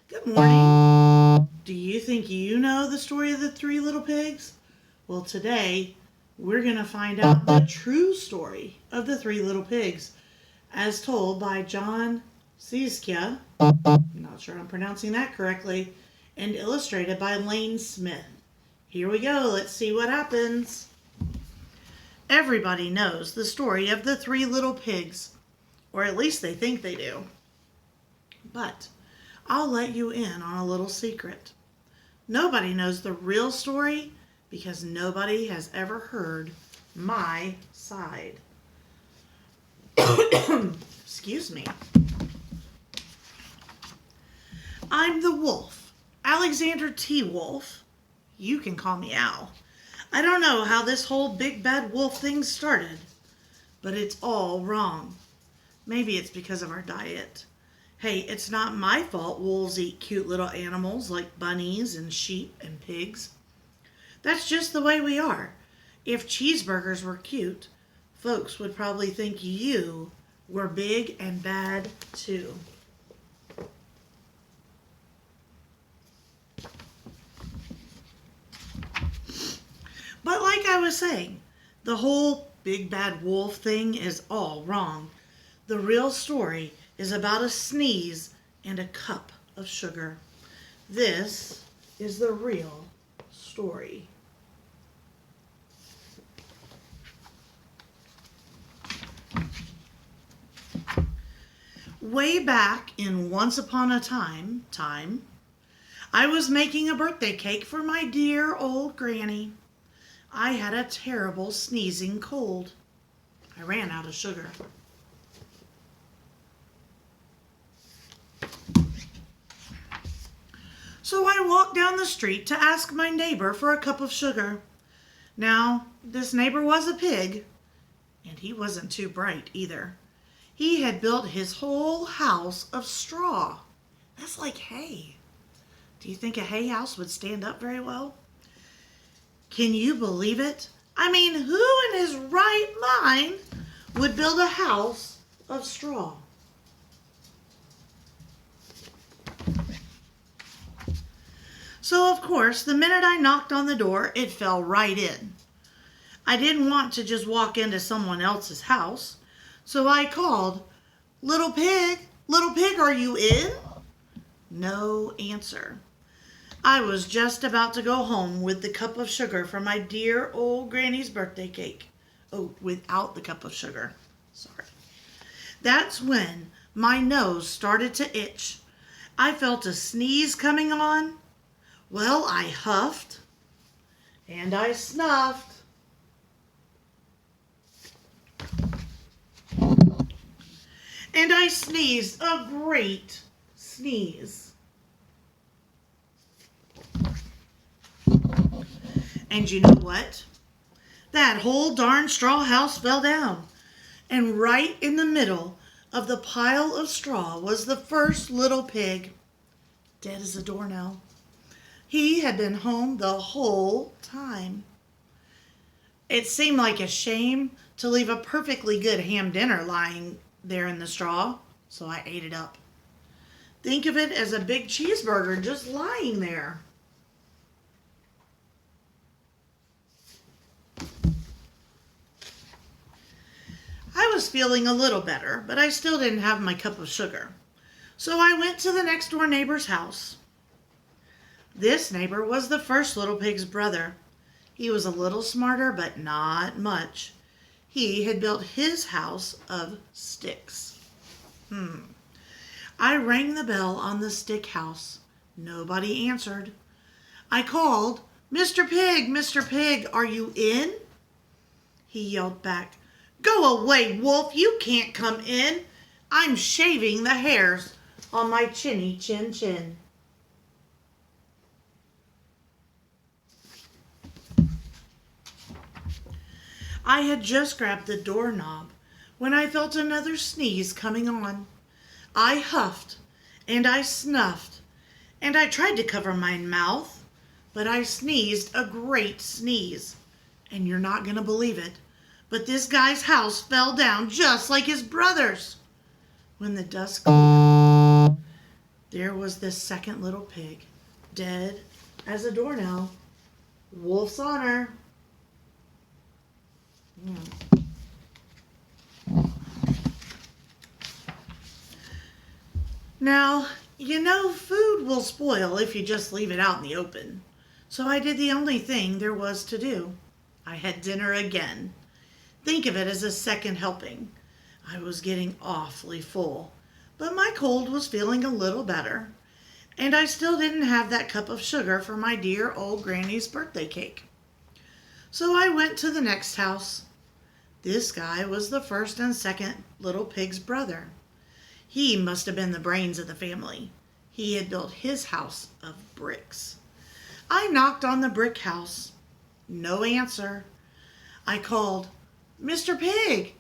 Good morning. Do you think you know the story of the three little pigs? Well, today we're going to find out the true story of the three little pigs as told by Jon Scieszka. I'm not sure I'm pronouncing that correctly. And illustrated by Lane Smith. Here we go. Let's see what happens. Everybody knows the story of the three little pigs, or at least they think they do. But I'll let you in on a little secret. Nobody knows the real story because nobody has ever heard my side. Excuse me. I'm the wolf, Alexander T. Wolf. You can call me Al. I don't know how this whole big bad wolf thing started, but it's all wrong. Maybe it's because of our diet. Hey, it's not my fault wolves eat cute little animals like bunnies and sheep and pigs. That's just the way we are. If cheeseburgers were cute, folks would probably think you were big and bad too. But like I was saying, the whole big bad wolf thing is all wrong. The real story is about a sneeze and a cup of sugar. This is the real story. Way back in Once Upon a Time, I was making a birthday cake for my dear old granny. I had a terrible sneezing cold. I ran out of sugar. So I walked down the street to ask my neighbor for a cup of sugar. Now, this neighbor was a pig, and he wasn't too bright either. He had built his whole house of straw. That's like hay. Do you think a hay house would stand up very well? Can you believe it? I mean, who in his right mind would build a house of straw? So, of course, the minute I knocked on the door, it fell right in. I didn't want to just walk into someone else's house, so I called, Little pig, are you in? No answer. I was just about to go home with the cup of sugar for my dear old granny's birthday cake. Oh, without the cup of sugar. Sorry. That's when my nose started to itch. I felt a sneeze coming on. Well, I huffed and I snuffed. And I sneezed a great sneeze. And you know what? That whole darn straw house fell down. And right in the middle of the pile of straw was the first little pig, dead as a doornail. He had been home the whole time. It seemed like a shame to leave a perfectly good ham dinner lying there in the straw, so I ate it up. Think of it as a big cheeseburger just lying there. I was feeling a little better, but I still didn't have my cup of sugar. So I went to the next door neighbor's house. This neighbor was the first little pig's brother. He was a little smarter, but not much. He had built his house of sticks. I rang the bell on the stick house. Nobody answered. I called, Mr. Pig, are you in? He yelled back, Go away, wolf, you can't come in. I'm shaving the hairs on my chinny chin chin. I had just grabbed the doorknob when I felt another sneeze coming on. I huffed and I snuffed and I tried to cover my mouth, but I sneezed a great sneeze. And you're not going to believe it, but this guy's house fell down just like his brother's. When the dust cleared, there was this second little pig, dead as a doornail. Wolf's honor. Now, you know food will spoil if you just leave it out in the open. So I did the only thing there was to do. I had dinner again. Think of it as a second helping. I was getting awfully full, but my cold was feeling a little better, and I still didn't have that cup of sugar for my dear old granny's birthday cake. So I went to the next house. This guy was the first and second little pig's brother. He must have been the brains of the family. He had built his house of bricks. I knocked on the brick house. No answer. I called, "Mr. Pig!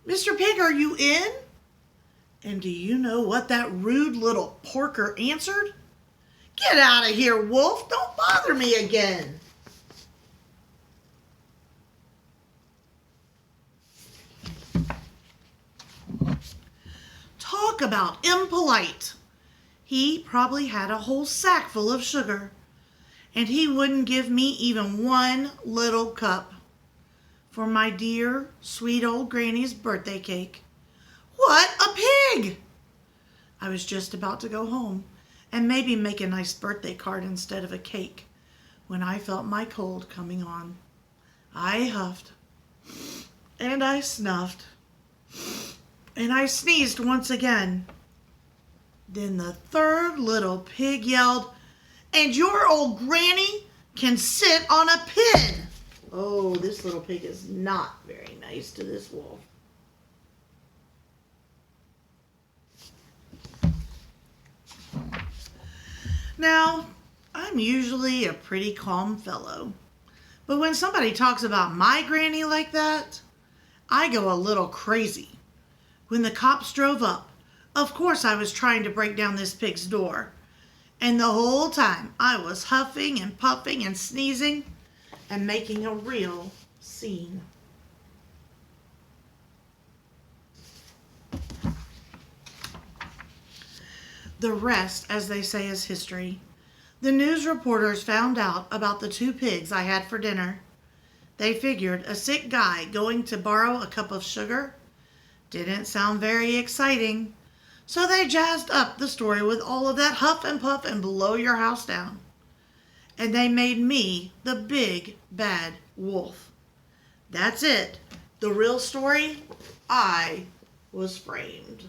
Mr. Pig, are you in?" And do you know what that rude little porker answered? "Get out of here, Wolf! Don't bother me again!" Talk about impolite. He probably had a whole sack full of sugar, and he wouldn't give me even one little cup for my dear, sweet old granny's birthday cake. What a pig! I was just about to go home and maybe make a nice birthday card instead of a cake when I felt my cold coming on. I huffed, and I snuffed, and I sneezed once again. Then the third little pig yelled, "And your old granny can sit on a pin!" Oh, this little pig is not very nice to this wolf. Now, I'm usually a pretty calm fellow, but when somebody talks about my granny like that, I go a little crazy. When the cops drove up, of course I was trying to break down this pig's door, and the whole time I was huffing and puffing and sneezing and making a real scene. The rest, as they say, is history. The news reporters found out about the two pigs I had for dinner. They figured a sick guy going to borrow a cup of sugar didn't sound very exciting, so they jazzed up the story with all of that huff and puff and blow your house down. And they made me the big bad wolf. That's it. The real story, I was framed.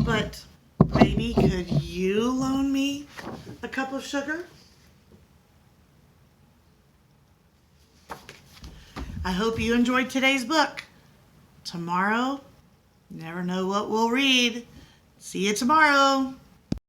But maybe could you loan me a cup of sugar? I hope you enjoyed today's book. Tomorrow, never know what we'll read. See you tomorrow.